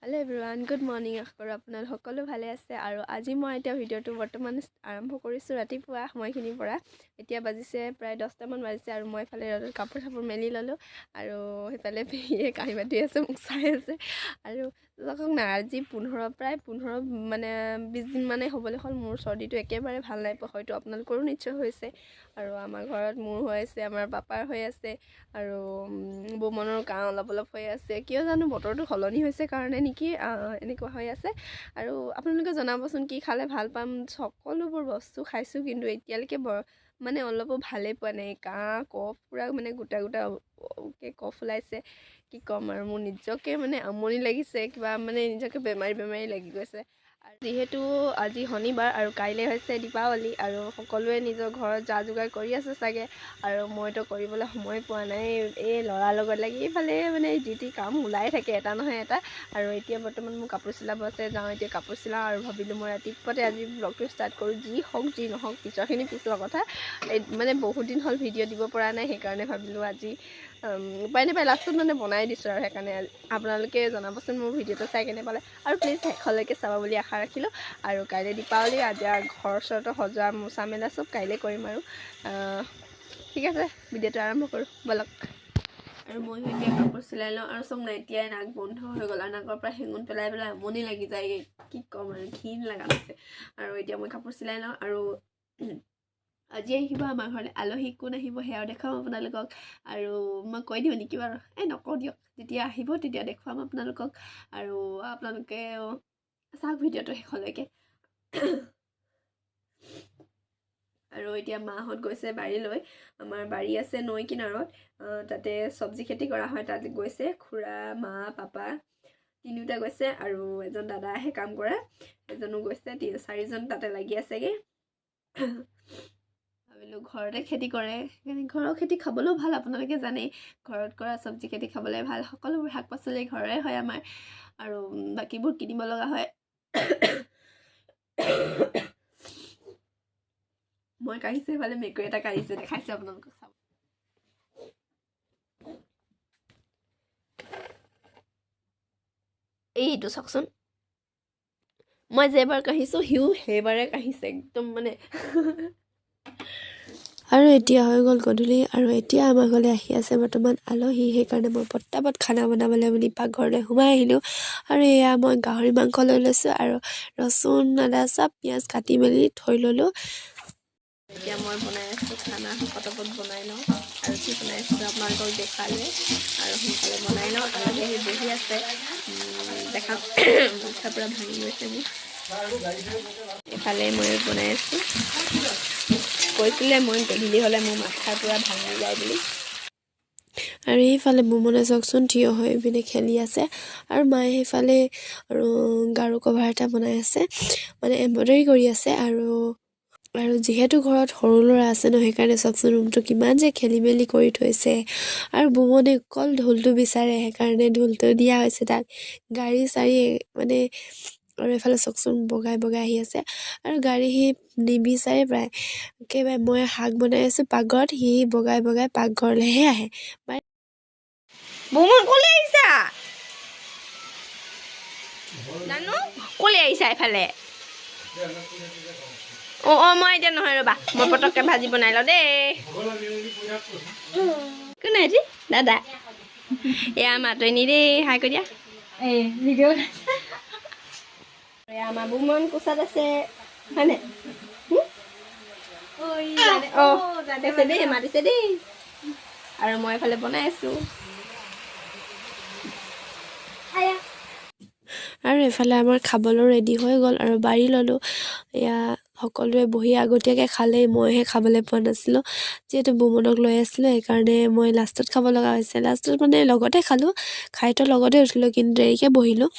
Hello everyone, good morning. আশা আপোনালোক সকলো ভালে আছে আৰু আজি মই এতিয়া ভিডিওটো বৰ্তমান আৰম্ভ কৰিছো ৰাতিপুৱা সময়খিনিৰ পৰা। এতিয়া বাজিছে প্ৰায় 10টা মান বাজিছে আৰু মই ফালে ৰ'দত কাপোৰ মেলি ললো আৰু হেফালে পেহিয়ে কাহি বাতি আছে মোক চাই আছে আৰু লগক না আজি 15 প্ৰায় 15 মানে 20 দিন মানে হ'বলৈ হ'ল মোৰ সৰ্দিটো একেবাৰে ভাল নাই হয়তো আপোনালোকৰো নিশ্চয় হৈছে আৰু আমাৰ ঘৰত মোৰ হৈ আছে আমাৰ পাপাৰ হৈ আছে আৰু বুমনৰ কাহ অলপ হৈ আছে কিয় জানো বতৰটো সলনি হৈছে কাৰণে নেকি এনেকুৱা হৈ আছে আৰু আপোনালোকে জনাবচোন কি খালে ভাল পাম সকলোবোৰ বস্তু খাইছো কিন্তু এতিয়ালৈকে মানে অলপো ভালে পোৱা নাই কাহ কফ পুৰা মানে গোটা কফ ওলাইছে কি কম আৰু মোৰ নিজকে মানে আমনি লাগিছে কিবা মানে নিজকে বেমাৰী লাগি গৈছে যিহেতু আজি শনিবাৰ আৰু কাইলৈ হৈছে দীপাৱলী আৰু সকলোৱে নিজৰ ঘৰত যা যোগাৰ কৰি আছে চাগে আৰু মইতো কৰিবলৈ সময় পোৱা নাই এই ল'ৰাৰ লগত লাগি এইফালে মানে যি কাম ওলাই থাকে এটা নহয় এটা আৰু এতিয়া বৰ্তমান মোৰ কাপোৰ চিলাব আছে যাওঁ এতিয়া কাপোৰ চিলাওঁ আৰু ভাবিলোঁ মই ৰাতিপুৱাতে আজি ব্লগটো ষ্টাৰ্ট কৰোঁ যি হওক যি নহওক পিছৰখিনি পিছৰ কথা মানে বহুত দিন হ'ল ভিডিঅ' দিব পৰা নাই সেইকাৰণে ভাবিলোঁ আজি উপায় নাপায় লাষ্টত মানে বনাই দিছোঁ আৰু সেইকাৰণে আপোনালোকে জনাবচোন মোৰ ভিডিঅ'টো চাই কেনে পালে আৰু প্লিজ শেষলৈকে চাব বুলি আশা ৰাখিলোঁ আৰু কাইলৈ দীপাৱলী আজি ঘৰ চৰটো সজোৱা মোচা মেলা চব কাইলৈ কৰিম আৰু ঠিক আছে ভিডিঅ'টো আৰম্ভ কৰোঁ বলক আৰু মই এতিয়া কাপোৰ চিলাই লওঁ আৰু চব নাইতিয়াই নাক বন্ধ হৈ গ'ল আৰু নাকৰ পৰা হেঙুন পেলাই আমনি লাগি যায় কি ক'ম আৰু ঘিণ লগা হৈছে আৰু এতিয়া মই কাপোৰ চিলাই লওঁ আৰু আজি আহিব আমাৰ ঘৰলৈ আলহী কোন আহিব সেয়াও দেখাম আপোনালোকক আৰু মই কৈ দিওঁ নেকি বাৰু নকওঁ দিয়ক যেতিয়া আহিব তেতিয়া দেখুৱাম আপোনালোকক আৰু আপোনালোকে চাওক ভিডিঅ'টো শেষলৈকে আৰু এতিয়া মাহঁত গৈছে বাৰীলৈ আমাৰ বাৰী আছে নৈ কিনাৰত তাতে চব্জি খেতি কৰা হয় তাত গৈছে খুৰা মা পাপা তিনিওটা গৈছে আৰু এজন দাদা আহে কাম কৰা এজনো গৈছে 4জন তাতে লাগি আছেগে ভাবিলোঁ ঘৰতে খেতি কৰে ঘৰৰ খেতি খাবলৈও ভাল আপোনালোকে জানে ঘৰত কৰা চব্জি খেতি খাবলৈ ভাল সকলোবোৰ শাক পাচলি ঘৰৰে হয় আমাৰ আৰু বাকীবোৰ কিনিব লগা হয় মই কাঢ়িছে ফালে মেকুৰী এটা কাঢ়িছে দেখাইছে আপোনালোকক চাব এইটো চাওকচোন মই যেবাৰ কাঢ়িছোঁ সিও সেইবাৰে কাঢ়িছে একদম মানে আৰু এতিয়া হৈ গ'ল গধূলি আৰু এতিয়া আমাৰ ঘৰলৈ আহি আছে বৰ্তমান আলহী সেইকাৰণে মই পটাপট খানা বনাবলৈ বুলি পাকঘৰলৈ সোমাই আহিলোঁ আৰু এয়া মই গাহৰি মাংস লৈ লৈছোঁ আৰু ৰচুন আদা চব পিঁয়াজ কাটি মেলি থৈ ল'লোঁ এতিয়া মই বনাই আছোঁ খানা পটাপট বনাই লওঁ আৰু কি বনাই আছোঁ আপোনালোকক দেখালে আৰু সোনকালে বনাই লওঁ আৰু সেই বহি আছে দেখাম মাথা পূৰা ভাঙি গৈছে মোৰ এইফালে মই বনাই আছোঁ কৈছিলে মই গধূলি হ'লে মোৰ মাথা পূৰা ভাঙি যায় বুলি আৰু এইফালে বুমনে চাওকচোন থিয় হৈ পিনে খেলি আছে আৰু মায়ে সেইফালে আৰু গাৰু কভাৰ এটা বনাই আছে মানে এম্ব্ৰইডাৰী কৰি আছে আৰু যিহেতু ঘৰত সৰু ল'ৰা আছে ন সেইকাৰণে চাওকচোন ৰুমটো কিমান যে খেলি মেলি কৰি থৈছে আৰু বুমনে অকল ঢোলটো বিচাৰে সেইকাৰণে ঢোলটো দিয়া হৈছে তাক গাড়ী চাৰি মানে আৰু এইফালে চাওকচোন বগাই আহি আছে আৰু গাড়ী সি নিবিচাৰে প্ৰায় একেবাৰে মই শাক বনাই আছোঁ পাকঘৰত সি বগাই পাকঘৰলৈহে আহে বুমন ক'লে আহিছা জানো ক'লে আহিছা এইফালে মই এতিয়া নহয় ৰ'বা মই পটককৈ ভাজি বনাই লওঁ দেই কোন আহিছে দাদা এয়া মাতনি দেই হাই কৰি দিয়া আমাৰ বুমন কোচাত আছে হয়নে দেই মাতিছে দেই আৰু মই এইফালে বনাই আছোঁ আৰু এইফালে আমাৰ খাবলৈ ৰেডি হৈ গ'ল আৰু বাঢ়ি ল'লোঁ এয়া সকলোৱে বহি আগতীয়াকৈ খালেই মইহে খাবলৈ পোৱা নাছিলোঁ যিহেতু বুমনক লৈ আছিলোঁ সেইকাৰণে মই লাষ্টত খাব লগা হৈছে লাষ্টত মানে লগতে খালোঁ খাইতো লগতে উঠিলোঁ কিন্তু দেৰিকৈ বহিলোঁ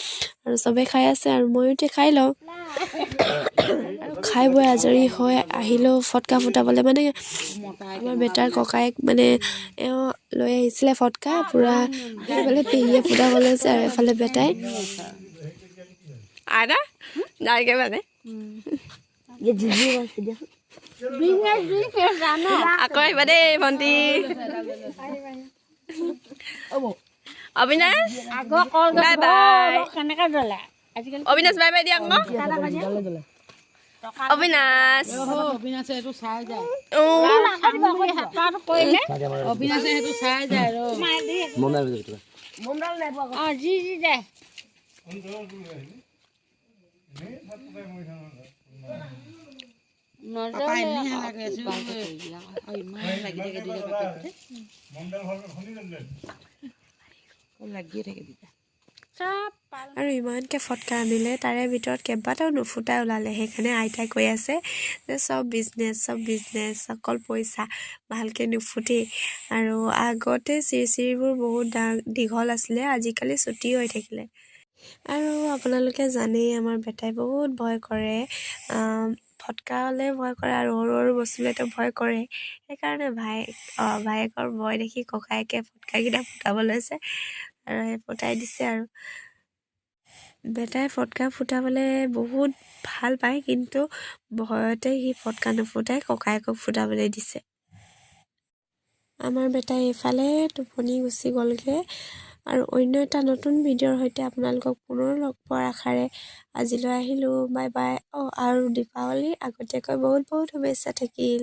আৰু চবেই খাই আছে আৰু ময়ো এতিয়া খাই লওঁ আৰু খাই বৈ আজৰি হৈ আহিলেও ফটকা ফুটাবলৈ মানে আমাৰ বেটাৰ ককায়েক মানে এওঁ লৈ আহিছিলে ফটকা পূৰা সেইফালে পেহীয়ে ফুটাব লৈছে আৰু এফালে বেটাই আদা ডালকে মানে আকৌ আহিবা দেই ভণ্টি Abinash bye bye Abinash bye bye দিয়া আকৌ অবিনাশ অবিনাশে এইটো চাই যায় জি যায় আৰু ইমানকৈ ফটকা আনিলে তাৰে ভিতৰত কেইবাটাও নুফুটা ওলালে সেইকাৰণে আইতাই কৈ আছে যে চব বিজনেছ অকল পইচা ভালকৈ নুফুটেই আৰু আগতে চিৰিবোৰ বহুত দীঘল আছিলে আজিকালি চুটি হৈ থাকিলে আৰু আপোনালোকে জানেই আমাৰ বেটাই বহুত ভয় কৰে ফটকালৈ ভয় কৰে আৰু সৰু বস্তুলৈতো ভয় কৰে সেইকাৰণে ভায়েকৰ ভয় দেখি ককায়েকে ফটকাকেইটা ফুটাব লৈছে আৰু সেই ফুটাই দিছে আৰু বেটাই ফটকা ফুটাবলৈ বহুত ভাল পায় কিন্তু ভয়তে সি ফটকা নুফুটাই ককায়েকক ফুটাবলৈ দিছে আমাৰ বেটাই এইফালে টোপনি গুচি গ'লগৈ আৰু অন্য এটা নতুন ভিডিঅ'ৰ সৈতে আপোনালোকক পুনৰ লগ পোৱাৰ আশাৰে আজিলৈ আহিলোঁ বাই বাই আৰু দীপাৱলীৰ আগতীয়াকৈ বহুত শুভেচ্ছা থাকিল